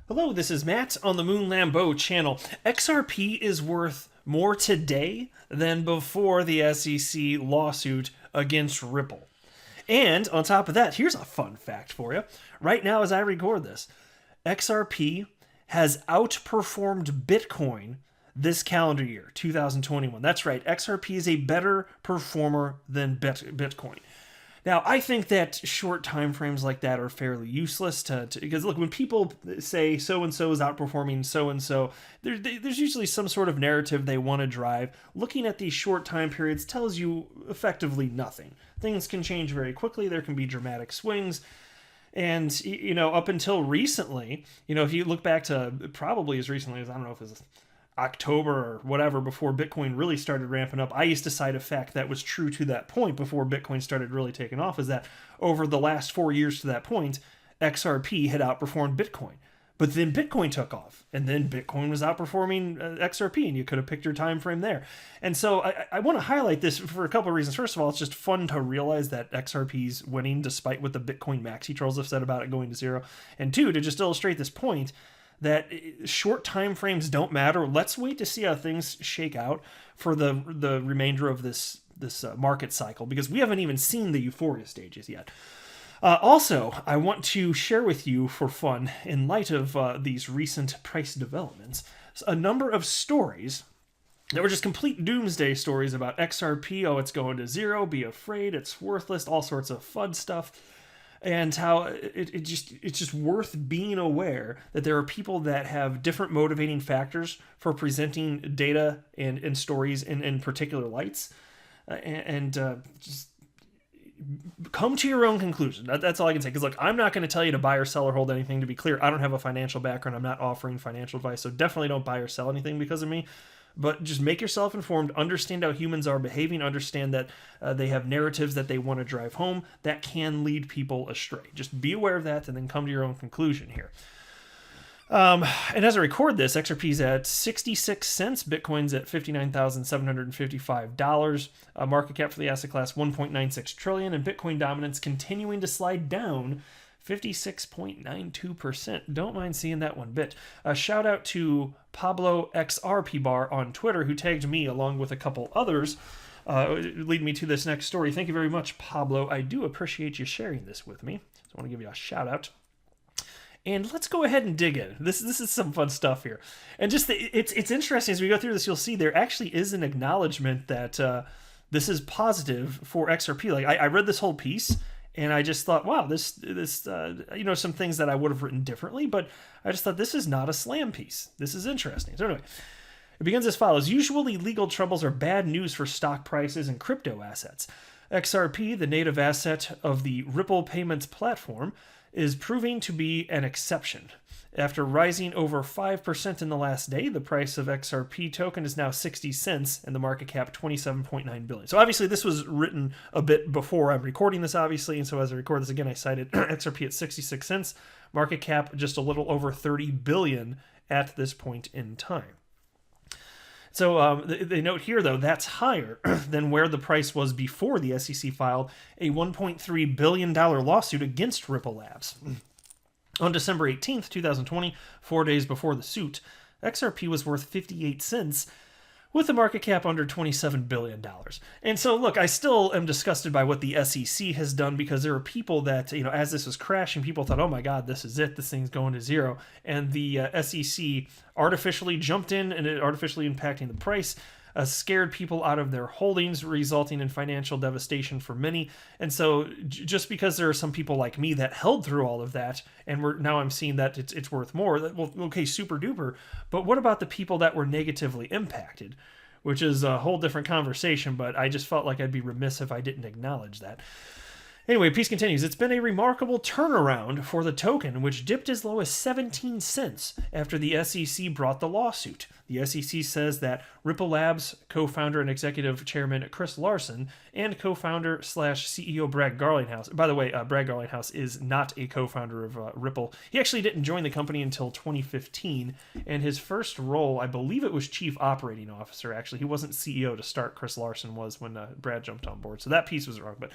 Hello, this is Matt on the Moon Lambeau channel. XRP is worth more today than before the SEC lawsuit against Ripple. And on top of that, here's a fun fact for you. Right now, as I record this, XRP has outperformed Bitcoin this calendar year, 2021. That's right, XRP is a better performer than Bitcoin. Now, I think that short time frames like that are fairly useless because look, when people say so-and-so is outperforming so-and-so, there's usually some sort of narrative they want to drive. Looking at these short time periods tells you effectively nothing. Things can change very quickly. There can be dramatic swings. And, up until recently, if you look back to probably as recently as, I don't know if it was October or whatever, before Bitcoin really started ramping up, I used to cite a fact that was true to that point before Bitcoin started really taking off, is that over the last 4 years to that point, XRP had outperformed Bitcoin. But then Bitcoin took off, and then Bitcoin was outperforming XRP, and you could have picked your time frame there. And so I want to highlight this for a couple of reasons. First of all, it's just fun to realize that XRP's winning despite what the Bitcoin maxi trolls have said about it going to zero. And two, to just illustrate this point, that short time frames don't matter. Let's wait to see how things shake out for the remainder of this market cycle, because we haven't even seen the euphoria stages yet. Also, I want to share with you for fun, in light of these recent price developments, a number of stories that were just complete doomsday stories about XRP. Oh, it's going to zero, be afraid, it's worthless, all sorts of fun stuff. And how it's just worth being aware that there are people that have different motivating factors for presenting data and stories in particular lights, and just come to your own conclusion. That's all I can say. Because look, I'm not going to tell you to buy or sell or hold anything. To be clear, I don't have a financial background. I'm not offering financial advice, so definitely don't buy or sell anything because of me. But just make yourself informed, understand how humans are behaving, understand that they have narratives that they want to drive home that can lead people astray. Just be aware of that and then come to your own conclusion here. And as I record this, XRP's at 66 cents, Bitcoin's at $59,755, market cap for the asset class 1.96 trillion, and Bitcoin dominance continuing to slide down 56.92%. Don't mind seeing that one bit. A shout out to Pablo XRP Bar on Twitter, who tagged me along with a couple others, lead me to this next story. Thank you very much, Pablo. I do appreciate you sharing this with me. So I want to give you a shout out. And let's go ahead and dig in. This is some fun stuff here. And just it's interesting as we go through this, you'll see there actually is an acknowledgement that this is positive for XRP. Like I read this whole piece, and I just thought, wow, this some things that I would have written differently, but I just thought this is not a slam piece. This is interesting. So anyway, it begins as follows. Usually legal troubles are bad news for stock prices and crypto assets. XRP, the native asset of the Ripple payments platform, is proving to be an exception. After rising over 5% in the last day, the price of XRP token is now 60 cents and the market cap 27.9 billion. So obviously this was written a bit before I'm recording this, obviously, and so as I record this again, I cited XRP at 66 cents, market cap just a little over 30 billion at this point in time. So they note here, though, that's higher than where the price was before the SEC filed a $1.3 billion lawsuit against Ripple Labs. On December 18th, 2020, 4 days before the suit, XRP was worth 58 cents with a market cap under $27 billion. And so, look, I still am disgusted by what the SEC has done, because there are people that, as this was crashing, people thought, oh my God, this is it. This thing's going to zero. And the SEC artificially jumped in and it artificially impacting the price, scared people out of their holdings, resulting in financial devastation for many. And so just because there are some people like me that held through all of that, and now I'm seeing that it's worth more, well, okay, super duper. But what about the people that were negatively impacted? Which is a whole different conversation, but I just felt like I'd be remiss if I didn't acknowledge that. Anyway, piece continues. It's been a remarkable turnaround for the token, which dipped as low as 17 cents after the SEC brought the lawsuit. The SEC says that Ripple Labs co-founder and executive chairman Chris Larsen and co-founder / CEO Brad Garlinghouse. By the way, Brad Garlinghouse is not a co-founder of Ripple. He actually didn't join the company until 2015, and his first role, I believe it was chief operating officer. Actually, he wasn't CEO to start. Chris Larsen was when Brad jumped on board. So that piece was wrong, but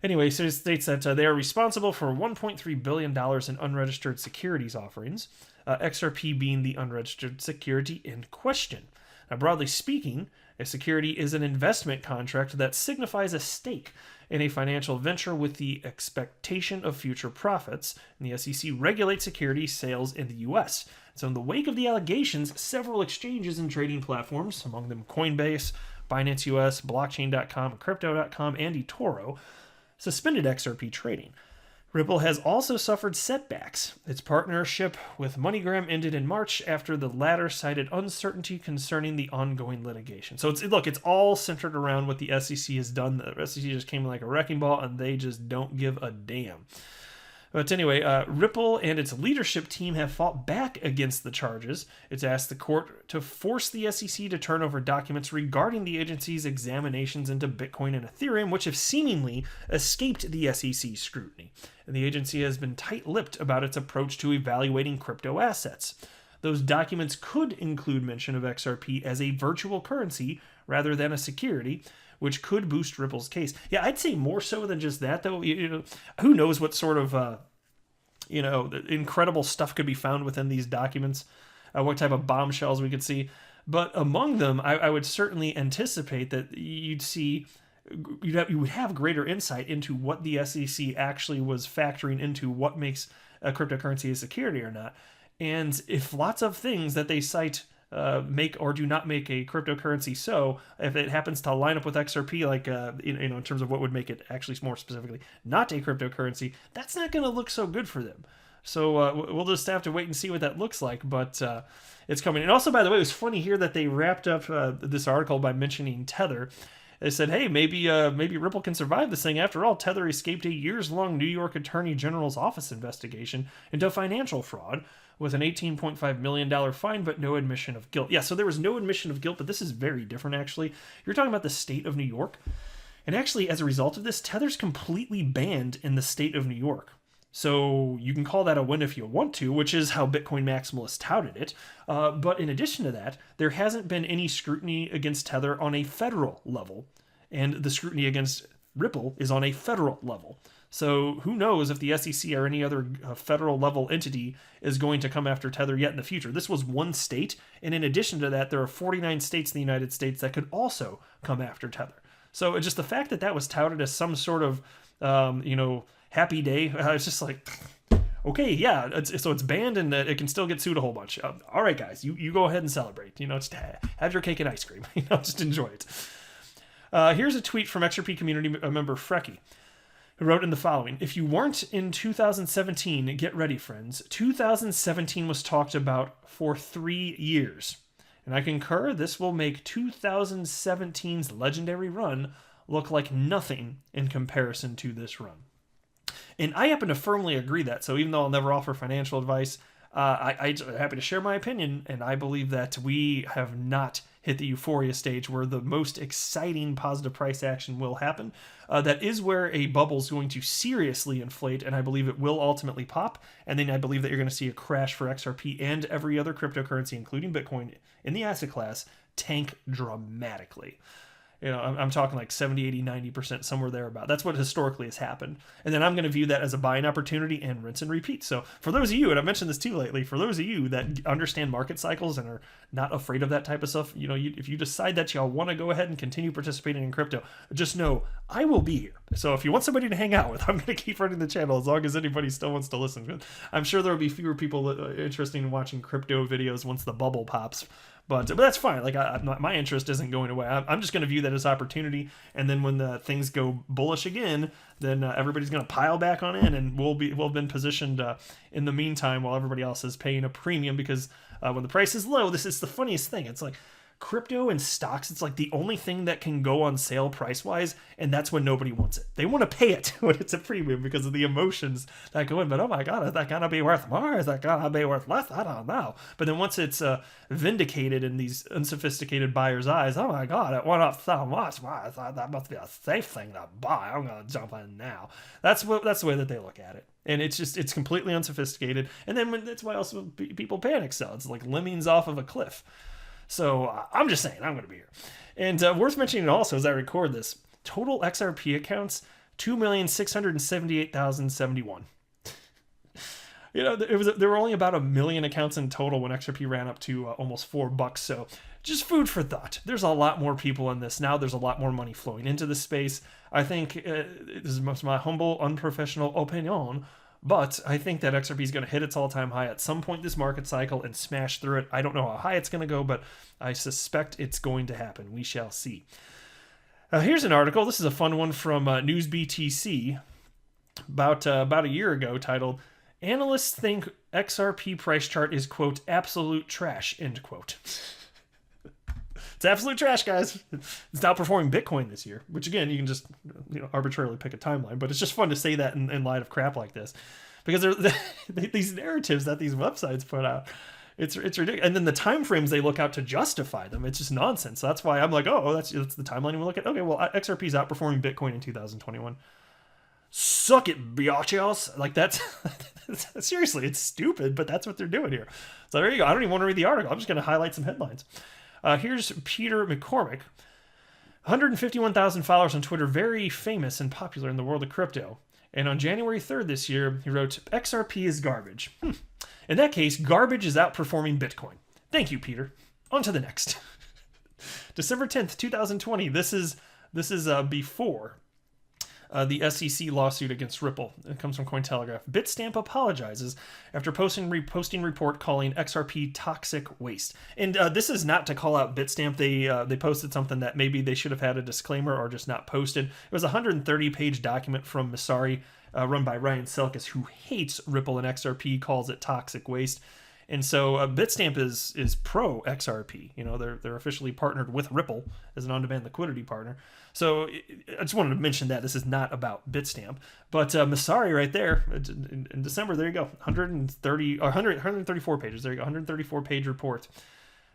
Anyway, so it states that they are responsible for $1.3 billion in unregistered securities offerings, XRP being the unregistered security in question. Now, broadly speaking, a security is an investment contract that signifies a stake in a financial venture with the expectation of future profits, and the SEC regulates security sales in the U.S. So in the wake of the allegations, several exchanges and trading platforms, among them Coinbase, Binance US, Blockchain.com, Crypto.com, and eToro, suspended XRP trading. Ripple has also suffered setbacks. Its partnership with MoneyGram ended in March after the latter cited uncertainty concerning the ongoing litigation. So it's all centered around what the SEC has done. The SEC just came in like a wrecking ball, and they just don't give a damn. But anyway, Ripple and its leadership team have fought back against the charges. It's asked the court to force the SEC to turn over documents regarding the agency's examinations into Bitcoin and Ethereum, which have seemingly escaped the SEC's scrutiny. And the agency has been tight-lipped about its approach to evaluating crypto assets. Those documents could include mention of XRP as a virtual currency rather than a security, which could boost Ripple's case. Yeah, I'd say more so than just that, though. Who knows what sort of, incredible stuff could be found within these documents, what type of bombshells we could see. But among them, I would certainly anticipate that you would have greater insight into what the SEC actually was factoring into what makes a cryptocurrency a security or not. And if lots of things that they cite make or do not make a cryptocurrency, so if it happens to line up with XRP, like in terms of what would make it actually more specifically not a cryptocurrency, that's not going to look so good for them. So we'll just have to wait and see what that looks like, but it's coming. And also, by the way, it was funny here that they wrapped up this article by mentioning Tether. They said, hey, maybe Ripple can survive this thing. After all, Tether escaped a years-long New York Attorney General's office investigation into financial fraud with an $18.5 million fine, but no admission of guilt. Yeah, so there was no admission of guilt, but this is very different, actually. You're talking about the state of New York. And actually, as a result of this, Tether's completely banned in the state of New York. So you can call that a win if you want to, which is how Bitcoin maximalists touted it. But in addition to that, there hasn't been any scrutiny against Tether on a federal level. And the scrutiny against Ripple is on a federal level. So who knows if the SEC or any other federal level entity is going to come after Tether yet in the future. This was one state, and in addition to that, there are 49 states in the United States that could also come after Tether. So just the fact that that was touted as some sort of, happy day, it's just like, okay, yeah, so it's banned and it can still get sued a whole bunch. All right, guys, you go ahead and celebrate. Just have your cake and ice cream. Just enjoy it. Here's a tweet from XRP community member Frecky, who wrote in the following: if you weren't in 2017, get ready, friends. 2017 was talked about for 3 years. And I concur, this will make 2017's legendary run look like nothing in comparison to this run. And I happen to firmly agree that. So even though I'll never offer financial advice, I'm happy to share my opinion. And I believe that we have not hit the euphoria stage where the most exciting positive price action will happen. That is where a bubble is going to seriously inflate, and I believe it will ultimately pop. And then I believe that you're going to see a crash for XRP and every other cryptocurrency, including Bitcoin, in the asset class, tank dramatically. I'm talking like 70, 80, 90%, somewhere there about. That's what historically has happened. And then I'm going to view that as a buying opportunity and rinse and repeat. So for those of you, and I've mentioned this too lately, for those of you that understand market cycles and are not afraid of that type of stuff, if you decide that y'all want to go ahead and continue participating in crypto, just know I will be here. So if you want somebody to hang out with, I'm going to keep running the channel as long as anybody still wants to listen. I'm sure there will be fewer people interested in watching crypto videos once the bubble pops. But that's fine. Like my interest isn't going away. I'm just going to view that as opportunity. And then when the things go bullish again, then everybody's going to pile back on in, and we'll have been positioned in the meantime while everybody else is paying a premium. Because when the price is low, this is the funniest thing. It's like crypto and stocks. It's like the only thing that can go on sale price wise, and that's when nobody wants it. They want to pay it when it's a premium because of the emotions that go in. But oh my god, is that gonna be worth more? Is that gonna be worth less? I don't know. But then once it's vindicated in these unsophisticated buyers' eyes, oh my god, it went up so much. Wow, that must be a safe thing to buy. I'm gonna jump in now. That's the way that they look at it. And it's completely unsophisticated. And then that's why also people panic sell. It's like lemmings off of a cliff. So I'm just saying, I'm going to be here. And worth mentioning also as I record this, total XRP accounts 2,678,071. There were only about 1 million accounts in total when XRP ran up to almost $4. So just food for thought. There's a lot more people in this now. There's a lot more money flowing into the space. I think this is my humble, unprofessional opinion, but I think that XRP is going to hit its all-time high at some point this market cycle and smash through it. I don't know how high it's going to go, but I suspect it's going to happen. We shall see. Here's an article. This is a fun one from NewsBTC about a year ago, titled, "Analysts think XRP price chart is, quote, absolute trash," end quote. It's absolute trash, guys. It's outperforming Bitcoin this year, which again, you can just arbitrarily pick a timeline, but it's just fun to say that in light of crap like this, because these narratives that these websites put out, it's ridiculous. And then the time frames they look out to justify them, it's just nonsense. So that's why I'm like, oh, that's the timeline we look at. Okay, well, XRP is outperforming Bitcoin in 2021. Suck it, biatches. Like, that's seriously, it's stupid, but that's what they're doing here. So there you go. I don't even want to read the article. I'm just going to highlight some headlines. Here's Peter McCormick, 151,000 followers on Twitter, very famous and popular in the world of crypto. And on January 3rd this year, he wrote, "XRP is garbage. In that case, garbage is outperforming Bitcoin. Thank you, Peter. On to the next." December 10th, 2020. This is before the SEC lawsuit against Ripple. It comes from Cointelegraph. Bitstamp apologizes after posting report calling XRP toxic waste. And this is not to call out Bitstamp. They posted something that maybe they should have had a disclaimer or just not posted. It was a 130-page document from Messari, run by Ryan Selkis, who hates Ripple and XRP, calls it toxic waste. And so Bitstamp is pro XRP. They're officially partnered with Ripple as an on-demand liquidity partner. So I just wanted to mention that this is not about Bitstamp. But Messari right there in December, there you go, 134 pages. There you go, 134-page report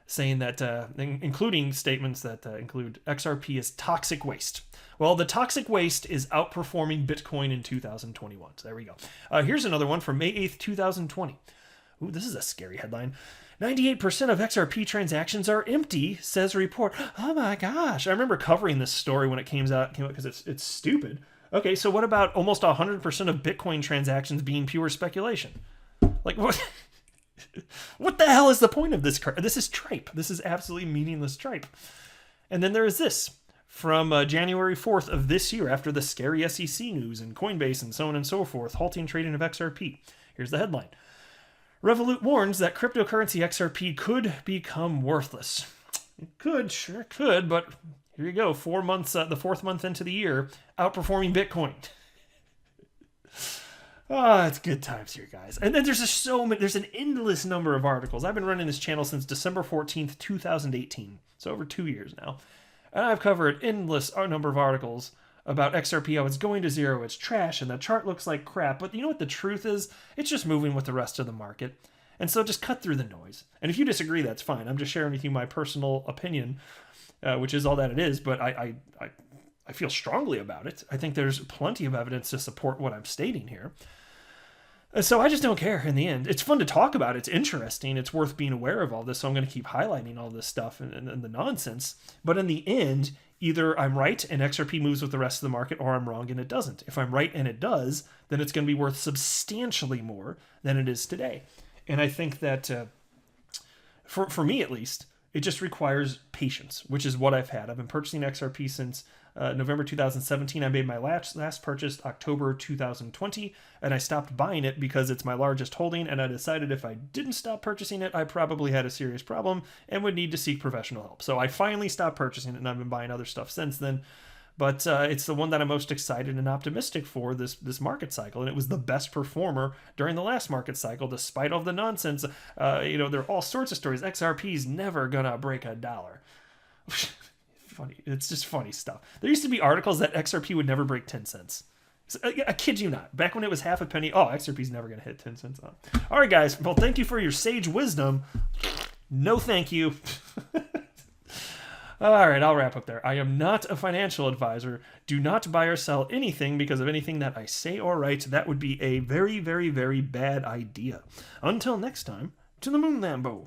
saying that, including statements that include XRP is toxic waste. Well, the toxic waste is outperforming Bitcoin in 2021. So there we go. Here's another one from May 8th, 2020. Ooh, this is a scary headline. 98% of XRP transactions are empty, says report. Oh my gosh. I remember covering this story when it came out because it's stupid. Okay, so what about almost 100% of Bitcoin transactions being pure speculation? Like, what? What the hell is the point of this? This is tripe. This is absolutely meaningless tripe. And then there is this from January 4th of this year, after the scary SEC news and Coinbase and so on and so forth, halting trading of XRP. Here's the headline. Revolut warns that cryptocurrency XRP could become worthless. It could, sure could, but here you go. 4 months, the 4th month into the year, outperforming Bitcoin. It's good times here, guys. And then there's an endless number of articles. I've been running this channel since December 14th, 2018. So over 2 years now. And I've covered endless number of articles about XRP, how it's going to zero, it's trash, and the chart looks like crap. But you know what the truth is? It's just moving with the rest of the market. And so just cut through the noise. And if you disagree, that's fine. I'm just sharing with you my personal opinion, which is all that it is. But I feel strongly about it. I think there's plenty of evidence to support what I'm stating here. So I just don't care in the end. It's fun to talk about. It's interesting. It's worth being aware of all this. So I'm going to keep highlighting all this stuff and the nonsense. But in the end, either I'm right and XRP moves with the rest of the market, or I'm wrong and it doesn't. If I'm right and it does, then it's going to be worth substantially more than it is today. And I think that, for me at least, it just requires patience, which is what I've had. I've been purchasing XRP since November 2017. I made my last purchase October 2020, and I stopped buying it because it's my largest holding, and I decided if I didn't stop purchasing it, I probably had a serious problem and would need to seek professional help. So I finally stopped purchasing it, and I've been buying other stuff since then. But it's the one that I'm most excited and optimistic for this market cycle, and it was the best performer during the last market cycle, despite all the nonsense. There are all sorts of stories. XRP's never gonna break $1. Funny. It's just funny stuff. There used to be articles that XRP would never break 10 cents. I kid you not. Back when it was half a penny, XRP's never going to hit 10 cents on. All right, guys. Well, thank you for your sage wisdom. No thank you. All right, I'll wrap up there. I am not a financial advisor. Do not buy or sell anything because of anything that I say or write. That would be a very, very, very bad idea. Until next time, to the moon, Lambo.